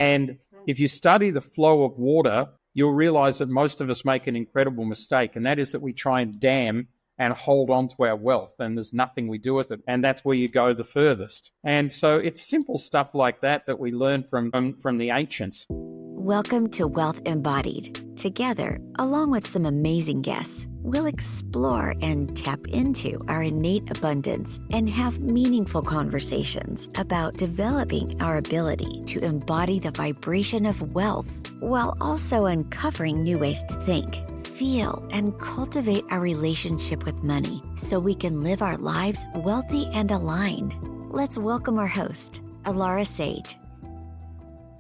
And if you study the flow of water, you'll realize that most of us make an incredible mistake, and that is that we try and dam and hold on to our wealth, and there's nothing we do with it. And that's where you go the furthest. And so it's simple stuff like that that we learn from the ancients. Welcome to Wealth Embodied. Together, along with some amazing guests, we'll explore and tap into our innate abundance and have meaningful conversations about developing our ability to embody the vibration of wealth while also uncovering new ways to think, feel, and cultivate our relationship with money so we can live our lives wealthy and aligned. Let's welcome our host, Alara Sage.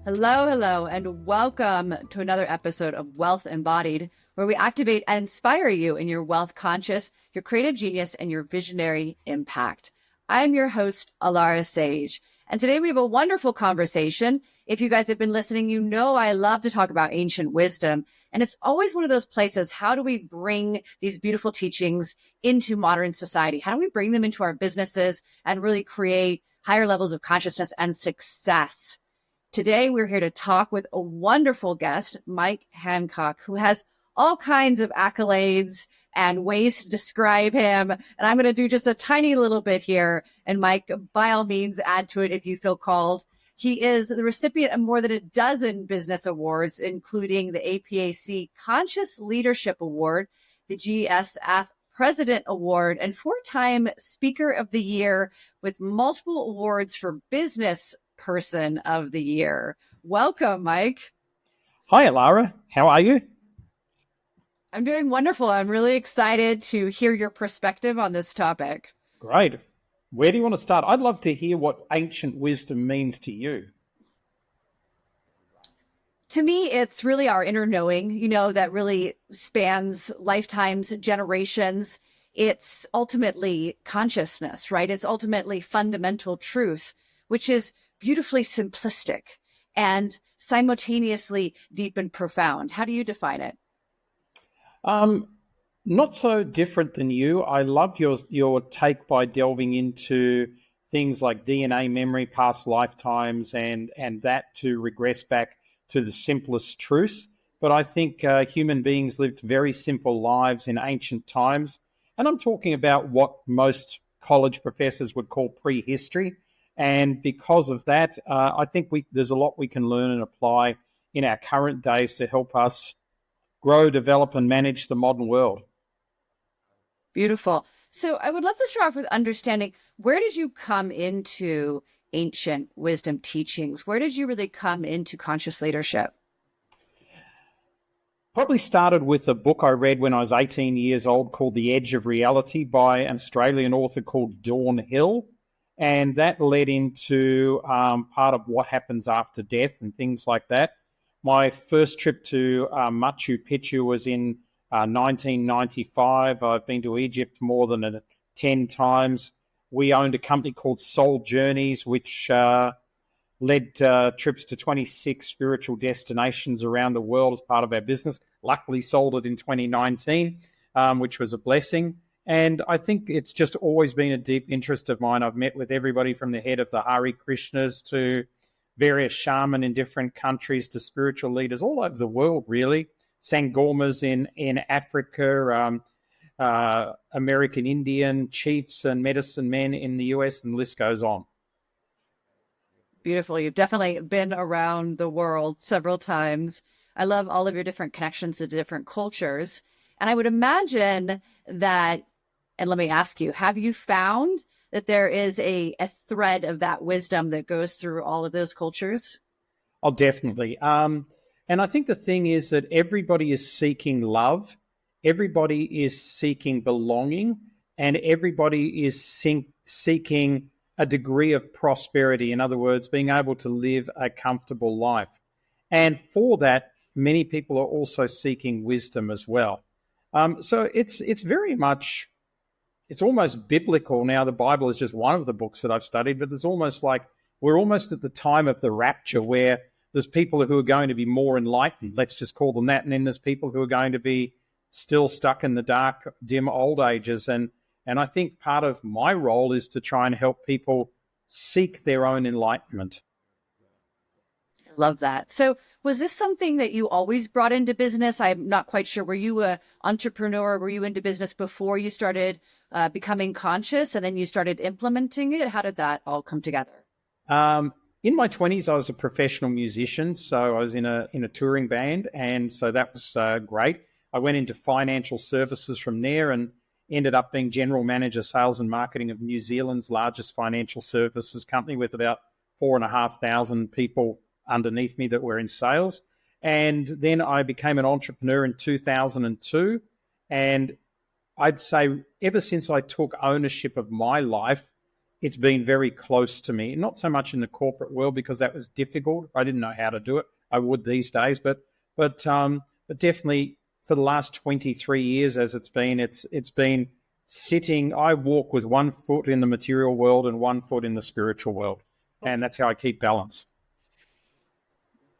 Hello, and welcome to another episode of Wealth Embodied, where we activate and inspire you in your wealth conscious, your creative genius, and your visionary impact. I am your host, Alara Sage, and today we have a wonderful conversation. If you guys have been listening, you know I love to talk about ancient wisdom, and it's always one of those places. How do we bring these beautiful teachings into modern society? How do we bring them into our businesses and really create higher levels of consciousness and success? Today, we're here to talk with a wonderful guest, Mike Hancock, who has all kinds of accolades and ways to describe him. And I'm going to do just a tiny little bit here. And Mike, by all means, add to it if you feel called. He is the recipient of more than a dozen business awards, including the APAC Conscious Leadership Award, the GSF President Award, and four-time Speaker of the Year with multiple awards for Business Person of the Year. Welcome, Mike. Hi, Alara. How are you? I'm doing wonderful. I'm really excited to hear your perspective on this topic. Great. Where do you want to start? I'd love to hear what ancient wisdom means to you. To me, it's really our inner knowing, that really spans lifetimes, generations. It's ultimately consciousness, right? It's ultimately fundamental truth, which is beautifully simplistic and simultaneously deep and profound. How do you define it? Not so different than you. I love your take by delving into things like DNA memory, past lifetimes, and that to regress back to the simplest truths. But I think human beings lived very simple lives in ancient times. And I'm talking about what most college professors would call prehistory. And because of that, I think there's a lot we can learn and apply in our current days to help us grow, develop, and manage the modern world. Beautiful. So I would love to start off with understanding, where did you come into ancient wisdom teachings? Where did you really come into conscious leadership? Probably started with a book I read when I was 18 years old called The Edge of Reality by an Australian author called Dawn Hill. And that led into part of what happens after death and things like that. My first trip to Machu Picchu was in 1995. I've been to Egypt more than 10 times. We owned a company called Soul Journeys, which led trips to 26 spiritual destinations around the world as part of our business. Luckily sold it in 2019, which was a blessing. And I think it's just always been a deep interest of mine. I've met with everybody from the head of the Hare Krishnas to various shaman in different countries to spiritual leaders all over the world, really. Sangomas in Africa, American Indian chiefs and medicine men in the US, and the list goes on. Beautiful. You've definitely been around the world several times. I love all of your different connections to different cultures. And I would imagine that, and let me ask you, have you found that there is a thread of that wisdom that goes through all of those cultures? Oh, definitely. And I think the thing is that everybody is seeking love, everybody is seeking belonging, and everybody is seeking a degree of prosperity. In other words, being able to live a comfortable life. And for that, many people are also seeking wisdom as well. So it's very much, it's almost biblical. Now, the Bible is just one of the books that I've studied, but there's almost like we're almost at the time of the rapture where there's people who are going to be more enlightened, let's just call them that, and then there's people who are going to be still stuck in the dark, dim old ages. And I think part of my role is to try and help people seek their own enlightenment. I Love that. So was this something that you always brought into business? I'm not quite sure. Were you an entrepreneur? Were you into business before you started becoming conscious and then you started implementing it? How did that all come together? In my 20s, I was a professional musician. So I was in a touring band. And so that was great. I went into financial services from there and ended up being general manager, sales and marketing of New Zealand's largest financial services company with about 4,500 people underneath me that were in sales. And then I became an entrepreneur in 2002. And I'd say ever since I took ownership of my life, it's been very close to me. Not so much in the corporate world because that was difficult. I didn't know how to do it. I would these days, but definitely for the last 23 years as it's been sitting. I walk with one foot in the material world and one foot in the spiritual world. And that's how I keep balance.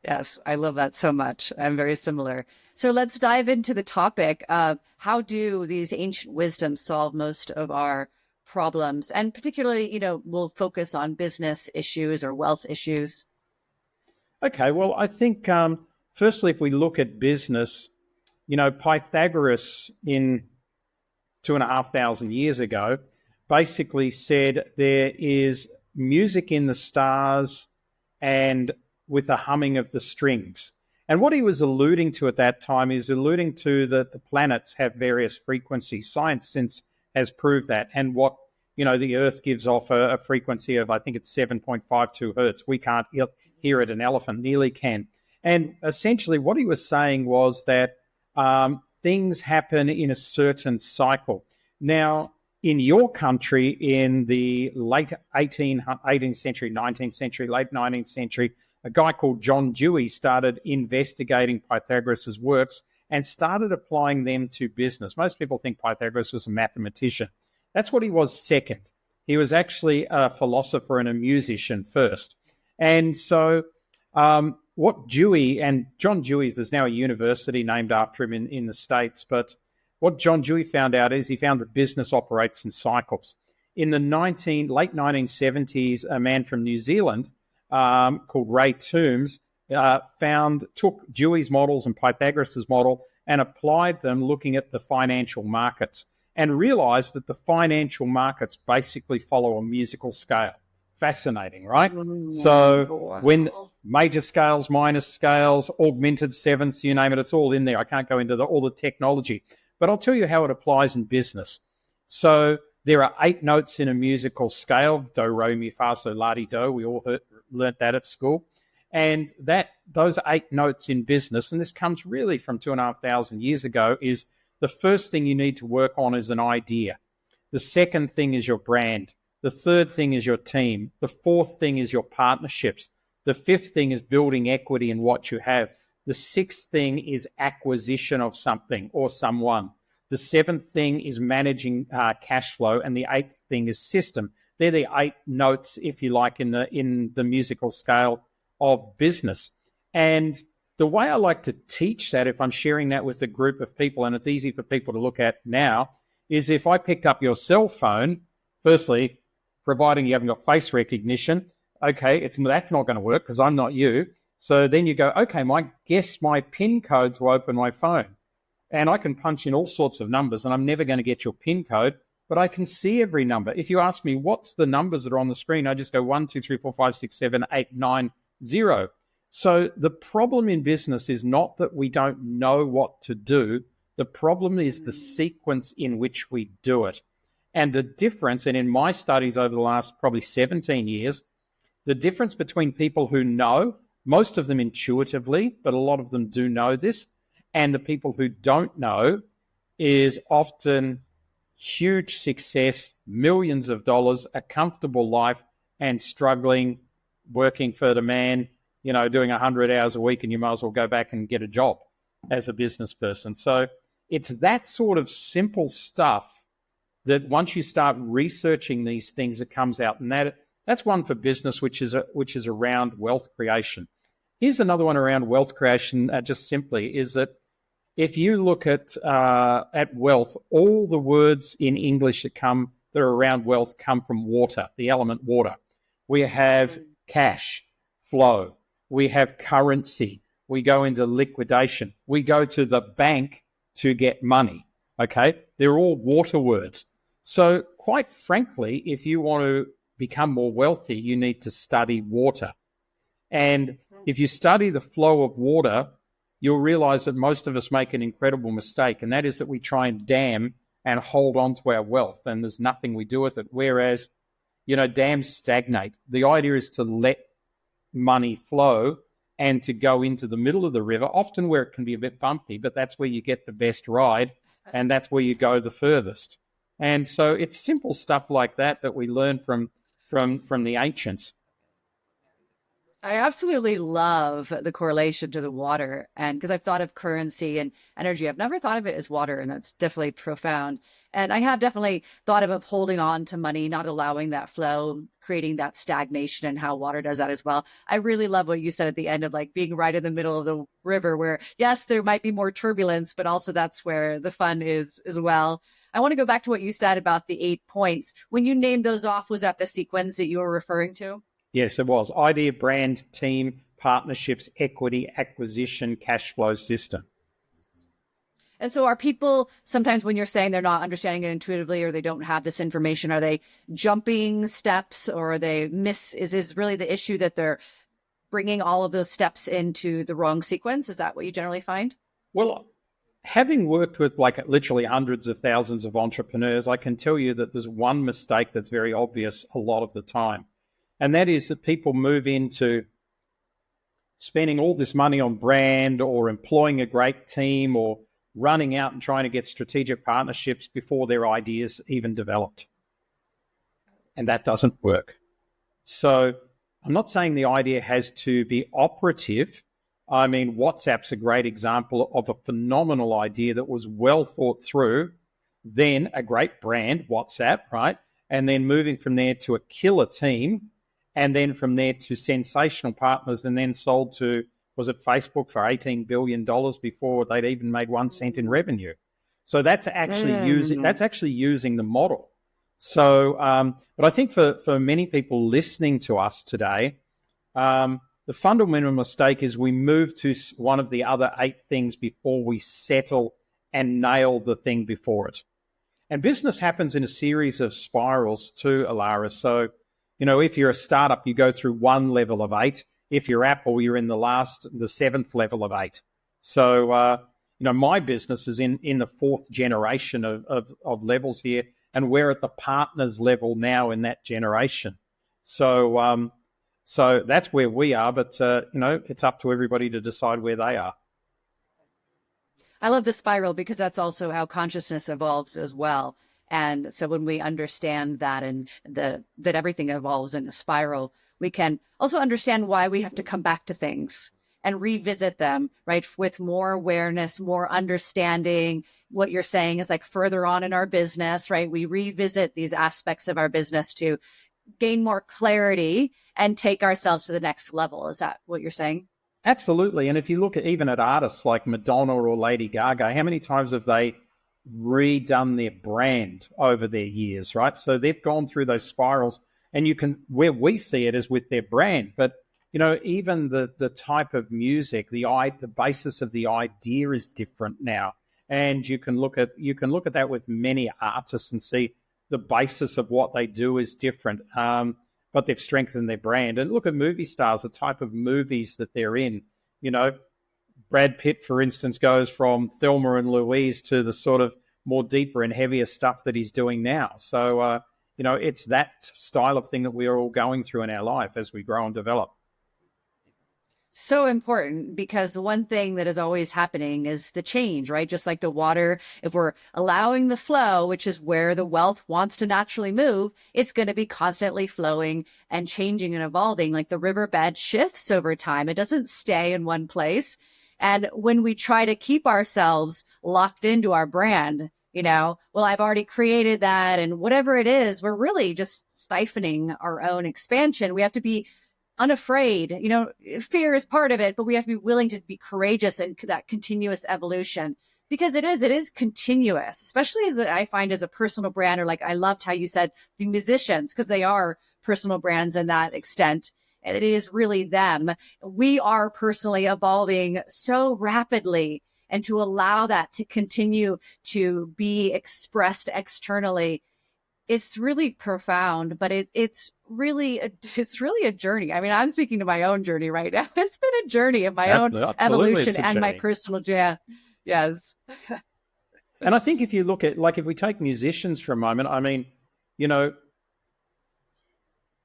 Yes, I love that so much. I'm very similar. So let's dive into the topic of how do these ancient wisdoms solve most of our problems? And particularly, we'll focus on business issues or wealth issues. Okay, well, I think firstly, if we look at business, Pythagoras in 2,500 years ago basically said there is music in the stars and with the humming of the strings. And what he was alluding to at that time is alluding to that the planets have various frequencies. Science since has proved that. And what, the Earth gives off a frequency of, I think it's 7.52 hertz. We can't hear it. An elephant nearly can. And essentially what he was saying was that things happen in a certain cycle. Now, in your country, in the late 18th century, 19th century, late 19th century, a guy called John Dewey started investigating Pythagoras' works and started applying them to business. Most people think Pythagoras was a mathematician. That's what he was second. He was actually a philosopher and a musician first. And so what Dewey, and John Dewey, there's now a university named after him in the States, but what John Dewey found out is he found that business operates in cycles. In the late 1970s, a man from New Zealand called Ray Toombs took Dewey's models and Pythagoras' model and applied them looking at the financial markets and realized that the financial markets basically follow a musical scale. Fascinating, right? So when major scales, minor scales, augmented sevenths, you name it, it's all in there. I can't go into all the technology, but I'll tell you how it applies in business. So there are 8 notes in a musical scale: do, re, mi, fa, sol, la, ti, do. We all learnt that at school. And those 8 notes in business, and this comes really from 2,500 years ago, is the first thing you need to work on is an idea. The second thing is your brand. The third thing is your team. The fourth thing is your partnerships. The fifth thing is building equity in what you have. The sixth thing is acquisition of something or someone. The seventh thing is managing cash flow. And the eighth thing is system. They're the 8 notes, if you like, in the musical scale of business. And the way I like to teach that, if I'm sharing that with a group of people, and it's easy for people to look at now, is if I picked up your cell phone, firstly, providing you haven't got face recognition, okay, that's not going to work because I'm not you. So then you go, okay, guess my PIN code to open my phone. And I can punch in all sorts of numbers and I'm never going to get your PIN code, but I can see every number. If you ask me what's the numbers that are on the screen, I just go 1, 2, 3, 4, 5, 6, 7, 8, 9, 0. So the problem in business is not that we don't know what to do. The problem is the sequence in which we do it. And the difference, and in my studies over the last probably 17 years, the difference between people who know, most of them intuitively, but a lot of them do know this, and the people who don't know is often huge success, millions of dollars, a comfortable life, and struggling, working for the man, doing 100 hours a week, and you might as well go back and get a job as a business person. So it's that sort of simple stuff that once you start researching these things, it comes out. And that's one for business, which is around wealth creation. Here's another one around wealth creation, just simply, is that if you look at wealth, all the words in English that are around wealth come from water, the element water. We have cash, flow. we have currency, we go into liquidation, we go to the bank to get money. Okay, they're all water words. So quite frankly, if you want to become more wealthy, you need to study water. And if you study the flow of water, you'll realize that most of us make an incredible mistake, and that is that we try and dam and hold on to our wealth, and there's nothing we do with it. Whereas, dams stagnate. The idea is to let money flow and to go into the middle of the river, often where it can be a bit bumpy, but that's where you get the best ride, and that's where you go the furthest. And so it's simple stuff like that we learn from the ancients. I absolutely love the correlation to the water. And because I've thought of currency and energy, I've never thought of it as water. And that's definitely profound. And I have definitely thought of holding on to money, not allowing that flow, creating that stagnation, and how water does that as well. I really love what you said at the end of like being right in the middle of the river where, yes, there might be more turbulence, but also that's where the fun is as well. I want to go back to what you said about the 8 points. When you named those off, was that the sequence that you were referring to? Yes, it was. Idea, brand, team, partnerships, equity, acquisition, cash flow, system. And so are people, sometimes when you're saying they're not understanding it intuitively or they don't have this information, are they jumping steps, or are they is really the issue that they're bringing all of those steps into the wrong sequence? Is that what you generally find? Well, having worked with like literally hundreds of thousands of entrepreneurs, I can tell you that there's one mistake that's very obvious a lot of the time. And that is that people move into spending all this money on brand or employing a great team or running out and trying to get strategic partnerships before their ideas even developed. And that doesn't work. So I'm not saying the idea has to be operative. I mean, WhatsApp's a great example of a phenomenal idea that was well thought through, then a great brand, WhatsApp, right? And then moving from there to a killer team, and then from there to sensational partners, and then sold to, was it Facebook for $18 billion before they'd even made 1 cent in revenue. So that's actually using the model. So, but I think for many people listening to us today, the fundamental mistake is we move to one of the other 8 things before we settle and nail the thing before it. And business happens in a series of spirals too, Alara. So, if you're a startup, you go through one level of 8. If you're Apple, you're in the 7th level of 8. So, my business is in the 4th generation of levels here, and we're at the partners level now in that generation. So, so that's where we are, but, it's up to everybody to decide where they are. I love the spiral because that's also how consciousness evolves as well. And so when we understand that and that everything evolves in a spiral, we can also understand why we have to come back to things and revisit them, right? With more awareness, more understanding. What you're saying is like further on in our business, right? We revisit these aspects of our business to gain more clarity and take ourselves to the next level. Is that what you're saying? Absolutely. And if you look even at artists like Madonna or Lady Gaga, how many times have they redone their brand over their years, right? So they've gone through those spirals, and where we see it is with their brand. But, even the type of music, the basis of the idea is different now. And you can look at that with many artists and see the basis of what they do is different. But they've strengthened their brand. And look at movie stars, the type of movies that they're in. Brad Pitt, for instance, goes from Thelma and Louise to the sort of more deeper and heavier stuff that he's doing now. So, it's that style of thing that we are all going through in our life as we grow and develop. So important, because one thing that is always happening is the change, right? Just like the water, if we're allowing the flow, which is where the wealth wants to naturally move, it's going to be constantly flowing and changing and evolving. Like the riverbed shifts over time. It doesn't stay in one place. And when we try to keep ourselves locked into our brand, well, I've already created that, and whatever it is, we're really just stifling our own expansion. We have to be unafraid. Fear is part of it, but we have to be willing to be courageous in that continuous evolution, because it is continuous, especially as I find as a personal brand, or like I loved how you said the musicians, because they are personal brands in that extent. and it is really them. We are personally evolving so rapidly, and to allow that to continue to be expressed externally, it's really profound, but it's really a journey. I mean, I'm speaking to my own journey right now. It's been a journey of my own evolution and my personal journey. Yes. And I think if you look at, like, if we take musicians for a moment, I mean, you know,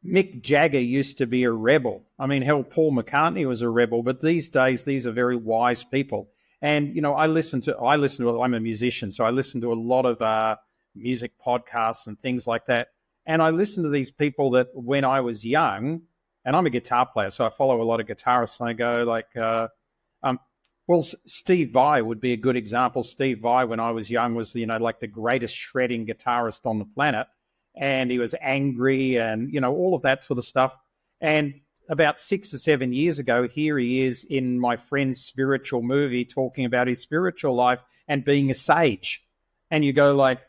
Mick Jagger used to be a rebel. I mean, hell, Paul McCartney was a rebel, but these days, these are very wise people. And, you know, I'm a musician, so I listen to a lot of music podcasts and things like that. And I listen to these people that when I was young, and I'm a guitar player, so I follow a lot of guitarists, and I go like, Steve Vai would be a good example. Steve Vai, when I was young, was, you know, like the greatest shredding guitarist on the planet. And he was angry and, you know, all of that sort of stuff. And about 6 or 7 years ago, here he is in my friend's spiritual movie talking about his spiritual life and being a sage. And you go like,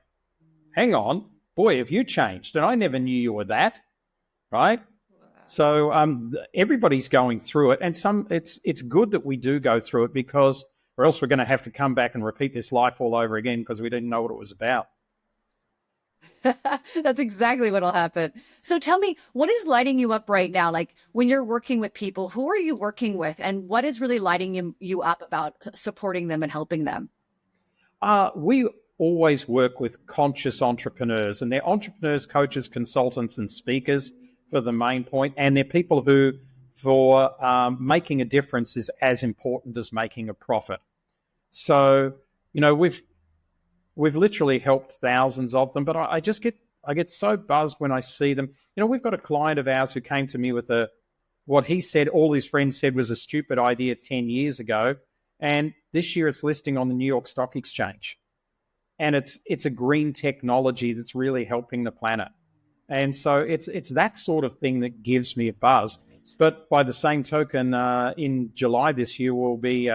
hang on, boy, have you changed? And I never knew you were that, right? So everybody's going through it, and it's good that we do go through it, because or else we're going to have to come back and repeat this life all over again because we didn't know what it was about. That's exactly what'll happen. So tell me, what is lighting you up right now? Like when you're working with people, who are you working with, and what is really lighting you up about supporting them and helping them? We always work with conscious entrepreneurs, and they're entrepreneurs, coaches, consultants, and speakers for the main point. And they're people who, for making a difference is as important as making a profit. So, you know, we've literally helped thousands of them, but I get so buzzed when I see them. You know, we've got a client of ours who came to me with what he said all his friends said was a stupid idea 10 years ago. And this year it's listing on the New York Stock Exchange. And it's a green technology that's really helping the planet. And so it's that sort of thing that gives me a buzz. But by the same token, in July this year, we'll be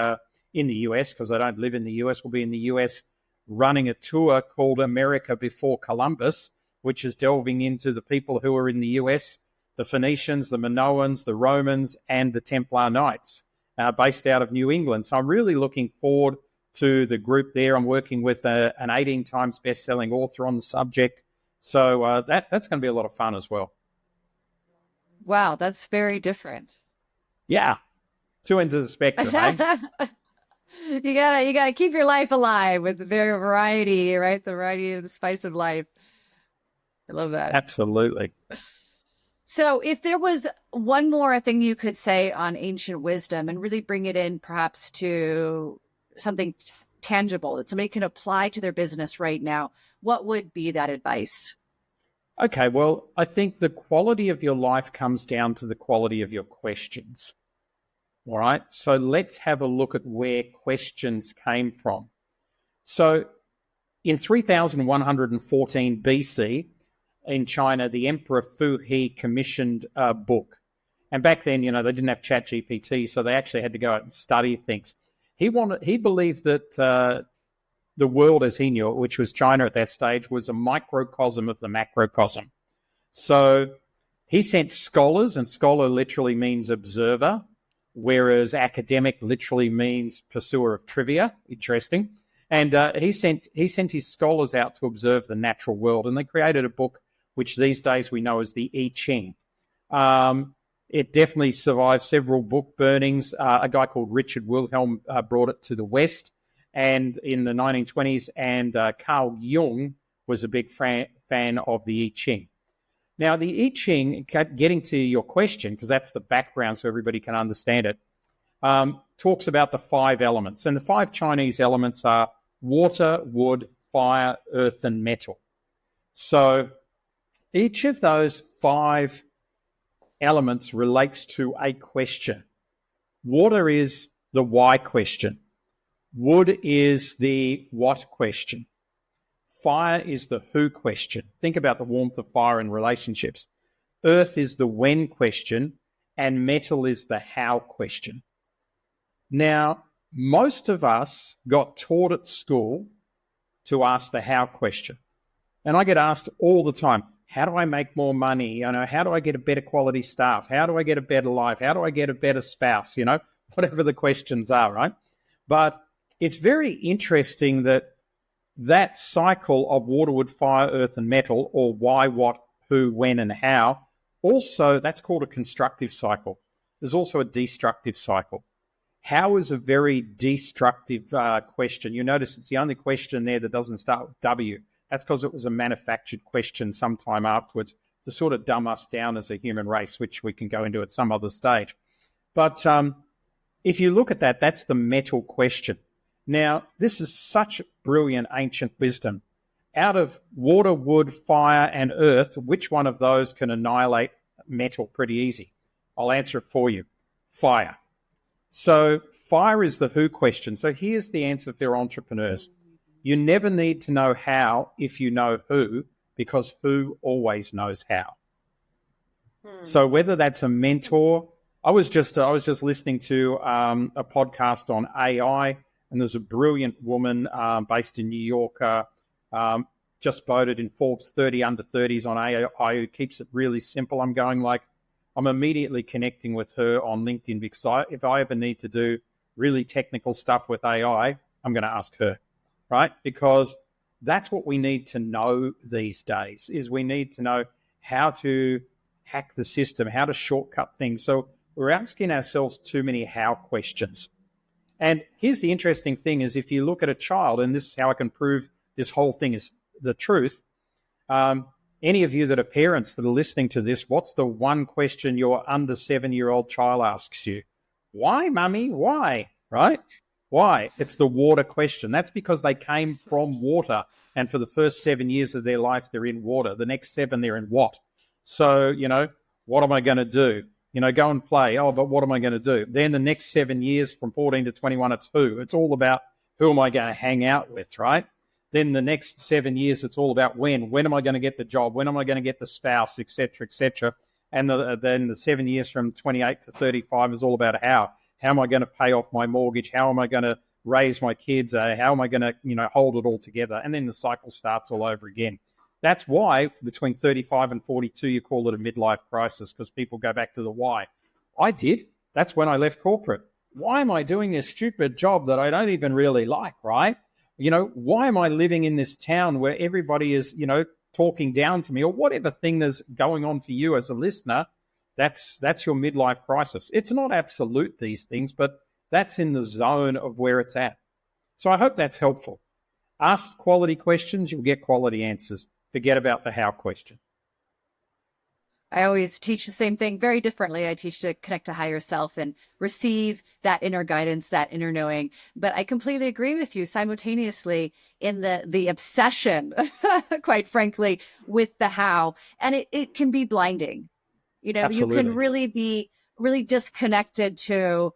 in the US, because I don't live in the US. We'll be in the US running a tour called America Before Columbus, which is delving into the people who are in the US, the Phoenicians, the Minoans, the Romans, and the Templar Knights, based out of New England. So I'm really looking forward to the group there. I'm working with an 18 times best-selling author on the subject. So that's going to be a lot of fun as well. Wow, that's very different. Yeah, two ends of the spectrum, eh? You gotta keep your life alive with the variety, right? The variety of the spice of life. I love that. Absolutely. So if there was one more thing you could say on ancient wisdom and really bring it in perhaps to something tangible that somebody can apply to their business right now, what would be that advice? Okay, well, I think the quality of your life comes down to the quality of your questions. All right, so let's have a look at where questions came from. So in 3114 BC, in China, the Emperor Fu He commissioned a book. And back then, you know, they didn't have ChatGPT, so they actually had to go out and study things. He believed that the world as he knew it, which was China at that stage, was a microcosm of the macrocosm. So he sent scholars, and scholar literally means observer, whereas academic literally means pursuer of trivia. Interesting. And he sent his scholars out to observe the natural world, and they created a book which these days we know as the I Ching. It definitely survived several book burnings. A guy called Richard Wilhelm brought it to the West, and in the 1920s, and Carl Jung was a big fan of the I Ching. Now, the I Ching, getting to your question, because that's the background so everybody can understand it, talks about the 5 elements. And the 5 Chinese elements are water, wood, fire, earth, and metal. So each of those 5 elements relates to a question. Water is the why question. Wood is the what question. Fire is the who question. Think about the warmth of fire in relationships. Earth is the when question, and metal is the how question. Now, most of us got taught at school to ask the how question. And I get asked all the time, how do I make more money? How do I get a better quality staff? How do I get a better life? How do I get a better spouse? Whatever the questions are, right? But it's very interesting that cycle of water, wood, fire, earth, and metal, or why, what, who, when, and how, also that's called a constructive cycle. There's also a destructive cycle. How is a very destructive question. You notice it's the only question there that doesn't start with W. That's because it was a manufactured question sometime afterwards to sort of dumb us down as a human race, which we can go into at some other stage. But if you look at that, that's the metal question. Now, this is such brilliant ancient wisdom. Out of water, wood, fire, and earth, which one of those can annihilate metal pretty easy? I'll answer it for you. Fire. So fire is the who question. So here's the answer for entrepreneurs. You never need to know how if you know who, because who always knows how. So whether that's a mentor, I was just listening to a podcast on AI, and there's a brilliant woman based in New York, just voted in Forbes 30 under 30s on AI, who keeps it really simple. I'm immediately connecting with her on LinkedIn because if I ever need to do really technical stuff with AI, I'm going to ask her, right? Because that's what we need to know these days, is we need to know how to hack the system, how to shortcut things. So we're asking ourselves too many how questions. And here's the interesting thing is, if you look at a child, and this is how I can prove this whole thing is the truth, any of you that are parents that are listening to this, what's the one question your under 7-year-old child asks you? Why, mummy? Why? Right? Why? It's the water question. That's because they came from water. And for the first 7 years of their life, they're in water. The next 7, they're in what? So, what am I going to do? Go and play. Oh, but what am I going to do? Then the next 7 years from 14 to 21, it's who. It's all about who am I going to hang out with, right? Then the next 7 years, it's all about when. When am I going to get the job? When am I going to get the spouse, et cetera, et cetera. And then the 7 years from 28 to 35 is all about how. How am I going to pay off my mortgage? How am I going to raise my kids? How am I going to, hold it all together? And then the cycle starts all over again. That's why between 35 and 42, you call it a midlife crisis, because people go back to the why. I did. That's when I left corporate. Why am I doing this stupid job that I don't even really like, right? Why am I living in this town where everybody is, talking down to me, or whatever thing that's going on for you as a listener? That's your midlife crisis. It's not absolute, these things, but that's in the zone of where it's at. So I hope that's helpful. Ask quality questions, you'll get quality answers. Forget about the how question. I always teach the same thing very differently. I teach to connect to higher self and receive that inner guidance, that inner knowing. But I completely agree with you simultaneously in the obsession, quite frankly, with the how. And it can be blinding. Absolutely. You can really be really disconnected to,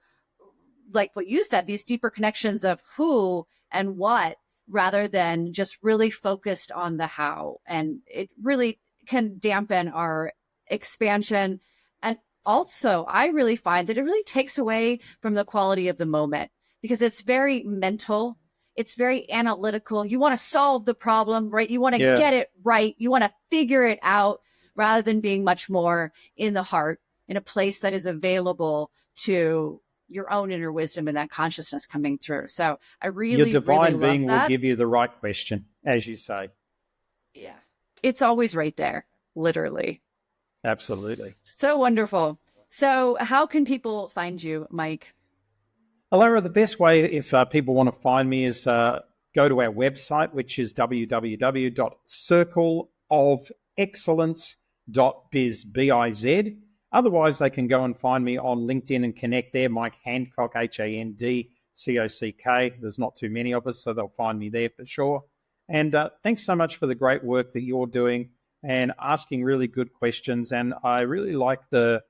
like what you said, these deeper connections of who and what, rather than just really focused on the how. And it really can dampen our expansion. And also, I really find that it really takes away from the quality of the moment, because it's very mental. It's very analytical. You want to solve the problem, right? You want to get it right. You want to figure it out, rather than being much more in the heart, in a place that is available to your own inner wisdom and that consciousness coming through. So I really, your divine really being will give you the right question, as you say. Yeah. It's always right there, literally. Absolutely. So wonderful. So how can people find you, Mike? Alara, the best way if people want to find me is go to our website, which is www.circleofexcellence.biz, B-I-Z. Otherwise, they can go and find me on LinkedIn and connect there, Mike Hancock, Handcock. There's not too many of us, so they'll find me there for sure. And thanks so much for the great work that you're doing and asking really good questions. And I really like the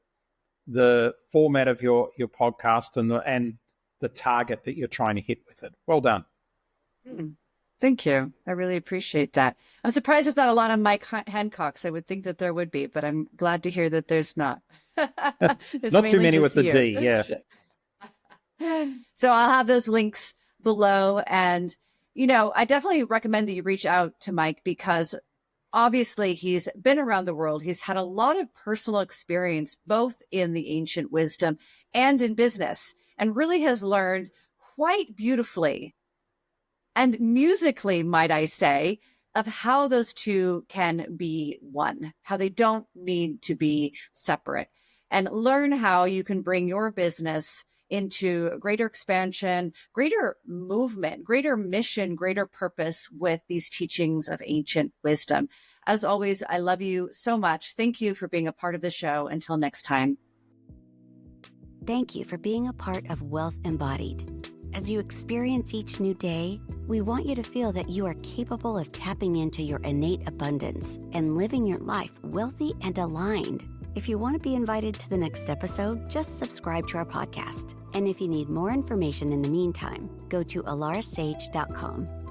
format of your podcast and the target that you're trying to hit with it. Well done. Thank you. I really appreciate that. I'm surprised there's not a lot of Mike Hancocks. I would think that there would be, but I'm glad to hear that there's not. Not too many with the D, yeah. So I'll have those links below. And, I definitely recommend that you reach out to Mike, because obviously he's been around the world. He's had a lot of personal experience, both in the ancient wisdom and in business, and really has learned quite beautifully and musically, might I say, of how those two can be one, how they don't need to be separate, and learn how you can bring your business into greater expansion, greater movement, greater mission, greater purpose with these teachings of ancient wisdom. As always, I love you so much. Thank you for being a part of the show. Until next time. Thank you for being a part of Wealth Embodied. As you experience each new day, we want you to feel that you are capable of tapping into your innate abundance and living your life wealthy and aligned. If you want to be invited to the next episode, just subscribe to our podcast. And if you need more information in the meantime, go to alarasage.com.